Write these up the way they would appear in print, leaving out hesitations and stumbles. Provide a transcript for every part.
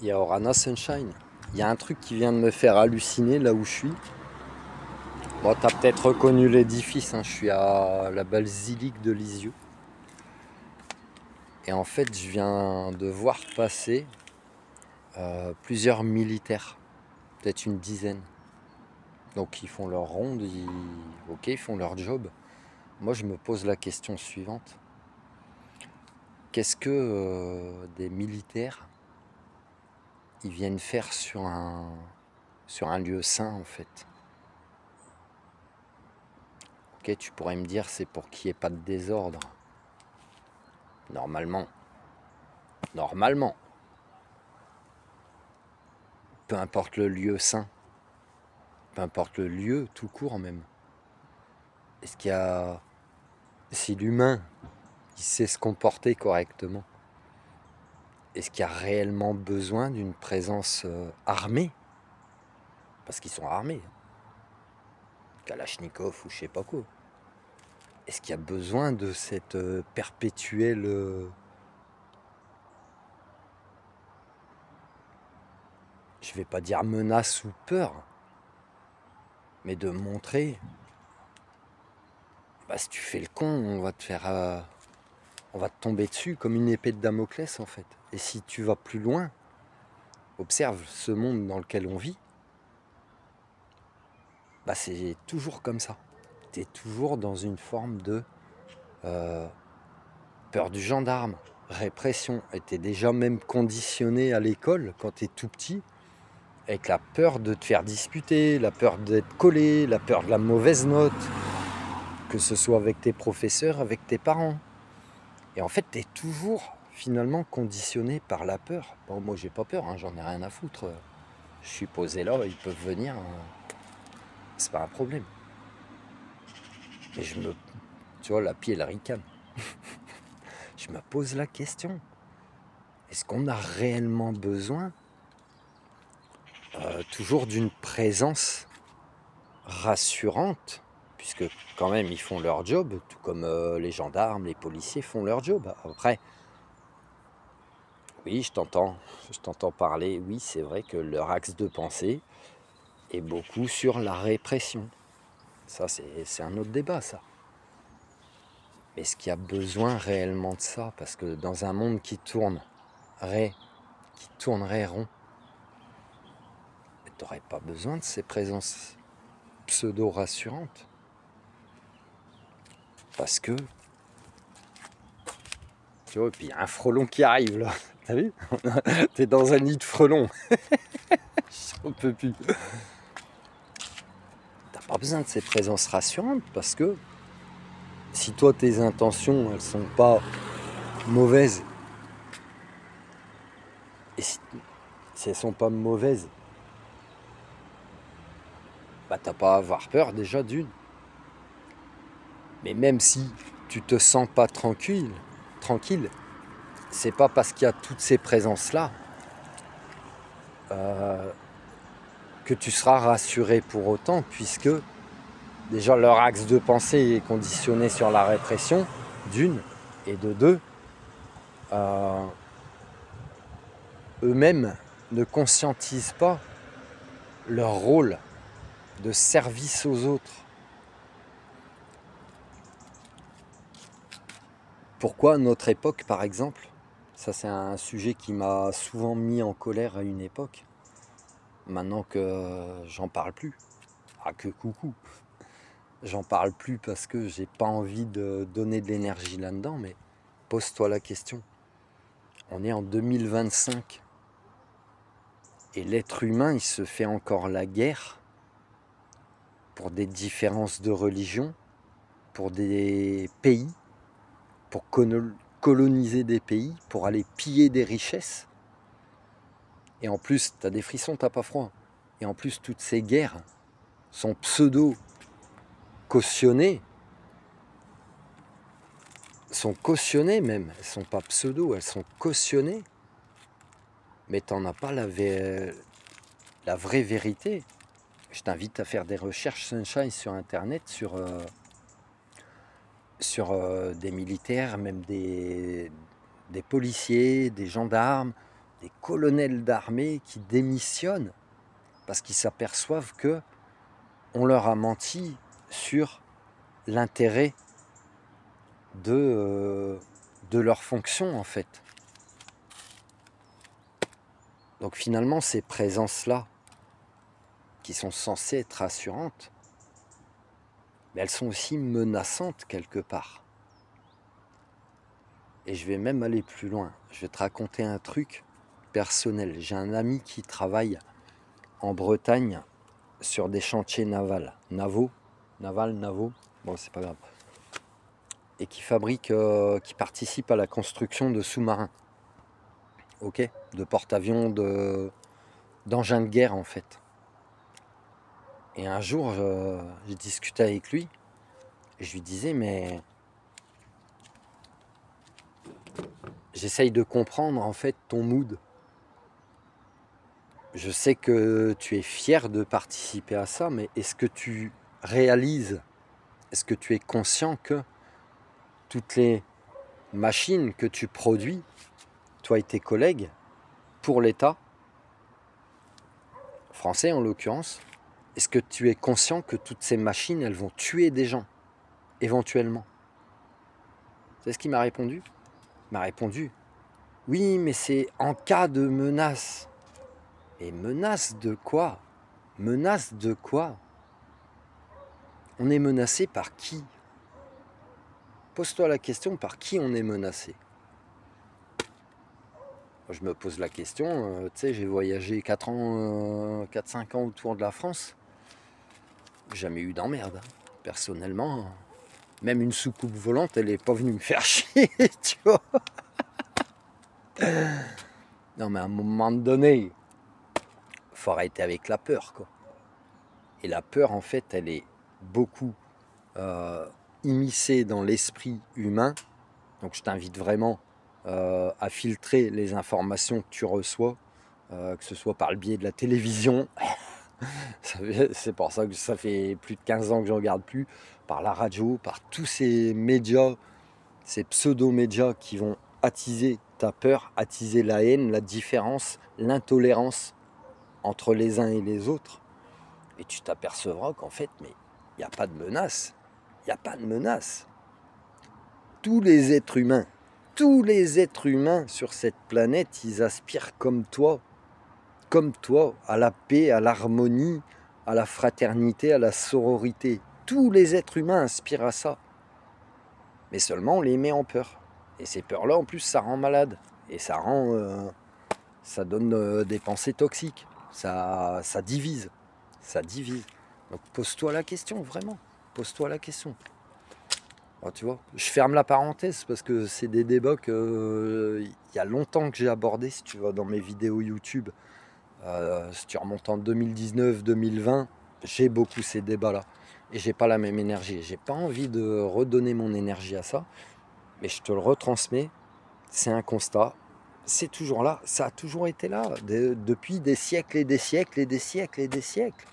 Il y a Orana Sunshine. Il y a un truc qui vient de me faire halluciner là où je suis. Bon, t'as peut-être reconnu l'édifice, hein. Je suis à la basilique de Lisieux. Et en fait, je viens de voir passer plusieurs militaires, peut-être une dizaine. Donc ils font leur ronde, ils font leur job. Moi, je me pose la question suivante. Qu'est-ce que des militaires ils viennent faire sur un lieu sain, en fait? Ok, tu pourrais me dire, c'est pour qu'il n'y ait pas de désordre. Normalement. Normalement. Peu importe le lieu sain. Peu importe le lieu, tout court même. Est-ce qu'il y a... Si l'humain, il sait se comporter correctement, est-ce qu'il y a réellement besoin d'une présence armée? Parce qu'ils sont armés. Kalachnikov ou je sais pas quoi. Est-ce qu'il y a besoin de cette perpétuelle... je vais pas dire menace ou peur, mais de montrer... Bah, si tu fais le con, on va te faire... on va te tomber dessus comme une épée de Damoclès, en fait. Et si tu vas plus loin, observe ce monde dans lequel on vit, bah c'est toujours comme ça. Tu es toujours dans une forme de peur du gendarme, répression. Et tu es déjà même conditionné à l'école quand tu es tout petit, avec la peur de te faire disputer, la peur d'être collé, la peur de la mauvaise note, que ce soit avec tes professeurs, avec tes parents. Et en fait, tu es toujours finalement conditionné par la peur. Bon, moi, j'ai pas peur, hein, j'en ai rien à foutre. Je suis posé là, ils peuvent venir, c'est pas un problème. Mais tu vois, la pied, la ricane. Je me pose la question. Est-ce qu'on a réellement besoin toujours d'une présence rassurante, puisque quand même ils font leur job, tout comme les gendarmes, les policiers font leur job. Après, oui, je t'entends parler, oui, c'est vrai que leur axe de pensée est beaucoup sur la répression. Ça, c'est un autre débat, ça. Mais est-ce qu'il y a besoin réellement de ça? Parce que dans un monde qui tournerait rond, tu n'aurais pas besoin de ces présences pseudo-rassurantes. Parce que, tu vois, et puis il y a un frelon qui arrive là, t'as vu? T'es dans un nid de frelons. J'en peux plus. T'as pas besoin de ces présences rassurantes parce que si toi tes intentions elles sont pas mauvaises, et si elles sont pas mauvaises, bah t'as pas à avoir peur déjà d'une. Mais même si tu te sens pas tranquille, c'est pas parce qu'il y a toutes ces présences-là que tu seras rassuré pour autant, puisque déjà leur axe de pensée est conditionné sur la répression, d'une, et de deux, eux-mêmes ne conscientisent pas leur rôle de service aux autres. Pourquoi notre époque, par exemple, ça c'est un sujet qui m'a souvent mis en colère à une époque, maintenant que j'en parle plus, ah que coucou, j'en parle plus parce que j'ai pas envie de donner de l'énergie là-dedans, mais pose-toi la question. On est en 2025 et l'être humain, il se fait encore la guerre pour des différences de religion, pour des pays, pour coloniser des pays, pour aller piller des richesses. Et en plus, t'as des frissons, t'as pas froid. Et en plus, toutes ces guerres sont pseudo-cautionnées, sont cautionnées même, elles sont pas pseudo, elles sont cautionnées. Mais t'en as pas la vraie vérité. Je t'invite à faire des recherches Sunshine sur internet, sur des militaires, même des policiers, des gendarmes, des colonels d'armée qui démissionnent parce qu'ils s'aperçoivent que on leur a menti sur l'intérêt de leur fonction en fait. Donc finalement ces présences-là, qui sont censées être rassurantes, mais elles sont aussi menaçantes quelque part. Et je vais même aller plus loin. Je vais te raconter un truc personnel. J'ai un ami qui travaille en Bretagne sur des chantiers navals. Navaux, bon c'est pas grave. Et qui fabrique, qui participe à la construction de sous-marins. Ok, de porte-avions, d'engins de guerre en fait. Et un jour, j'ai discuté avec lui et je lui disais, mais j'essaye de comprendre en fait ton mood. Je sais que tu es fier de participer à ça, mais est-ce que tu réalises, est-ce que tu es conscient que toutes les machines que tu produis, toi et tes collègues, pour l'État, français en l'occurrence, est-ce que tu es conscient que toutes ces machines, elles vont tuer des gens, éventuellement? C'est ce qu'il m'a répondu. Il m'a répondu, oui, mais c'est en cas de menace. Et menace de quoi? Menace de quoi? On est menacé par qui? Pose-toi la question, par qui on est menacé? Je me pose la question, tu sais, j'ai voyagé 4-5 ans autour de la France. Jamais eu d'emmerde, hein. Personnellement. Même une soucoupe volante, elle n'est pas venue me faire chier, tu vois. Non, mais à un moment donné, faut arrêter avec la peur, quoi. Et la peur, en fait, elle est beaucoup immiscée dans l'esprit humain. Donc, je t'invite vraiment à filtrer les informations que tu reçois, que ce soit par le biais de la télévision. C'est pour ça que ça fait plus de 15 ans que je ne regarde plus, par la radio, par tous ces médias, ces pseudo-médias qui vont attiser ta peur, attiser la haine, la différence, l'intolérance entre les uns et les autres. Et tu t'apercevras qu'en fait, mais il n'y a pas de menace. Il n'y a pas de menace. Tous les êtres humains sur cette planète, ils aspirent comme toi, à la paix, à l'harmonie, à la fraternité, à la sororité. Tous les êtres humains aspirent à ça. Mais seulement on les met en peur. Et ces peurs-là, en plus, ça rend malade. Et ça donne des pensées toxiques. Ça divise. Ça divise. Donc pose-toi la question, vraiment. Pose-toi la question. Alors, tu vois, je ferme la parenthèse parce que c'est des débats que il y a longtemps que j'ai abordé, si tu vas dans mes vidéos YouTube. Si tu remontes en 2019-2020, j'ai beaucoup ces débats-là. Et j'ai pas la même énergie. J'ai pas envie de redonner mon énergie à ça. Mais je te le retransmets. C'est un constat. C'est toujours là. Ça a toujours été là. Depuis des siècles et des siècles et des siècles et des siècles.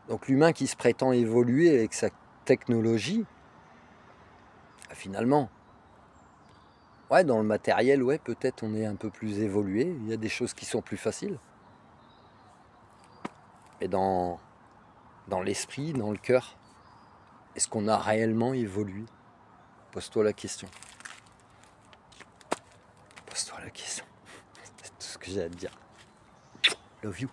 Donc l'humain qui se prétend évoluer avec sa technologie, finalement, ouais, dans le matériel, ouais, peut-être on est un peu plus évolué. Il y a des choses qui sont plus faciles. Mais dans l'esprit, dans le cœur, est-ce qu'on a réellement évolué? Pose-toi la question. Pose-toi la question. C'est tout ce que j'ai à te dire. Love you.